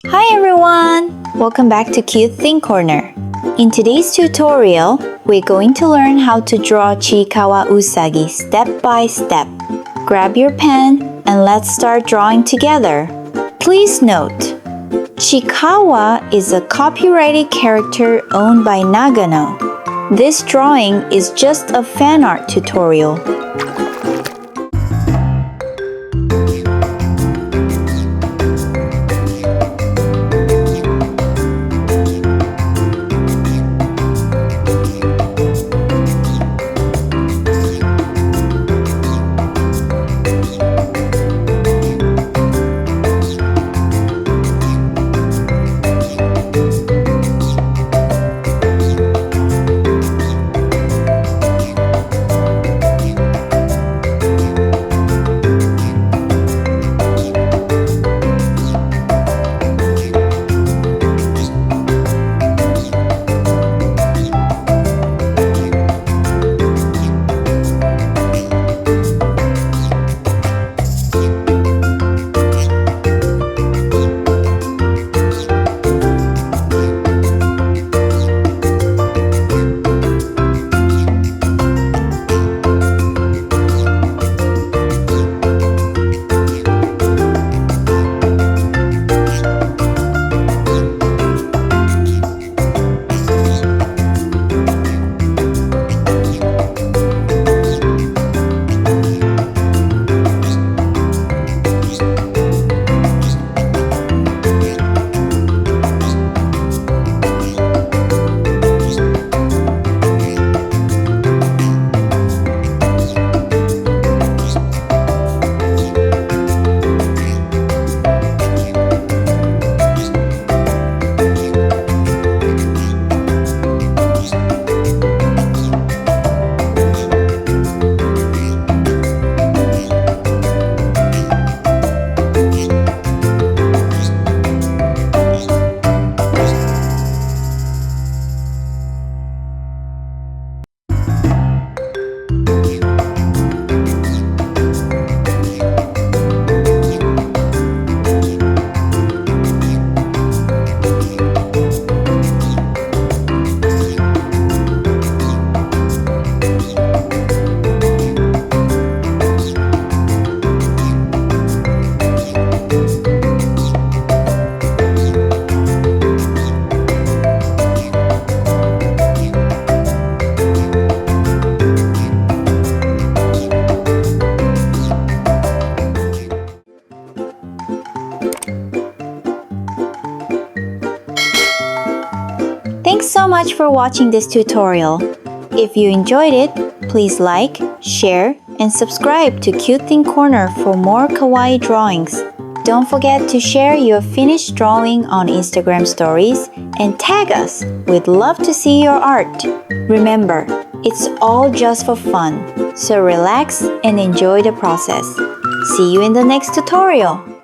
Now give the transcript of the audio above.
Hi everyone! Welcome back to Cute Thing Corner. In today's tutorial, we're going to learn how to draw Chiikawa Usagi step by step. Grab your pen and let's start drawing together. Please note, Chiikawa is a copyrighted character owned by Nagano. This drawing is just a fan art tutorial. Thanks so much for watching this tutorial. If you enjoyed it, please like, share, and subscribe to Cute Thing Corner for more kawaii drawings. Don't forget to share your finished drawing on Instagram stories and tag us. We'd love to see your art. Remember, it's all just for fun, so relax and enjoy the process. See you in the next tutorial.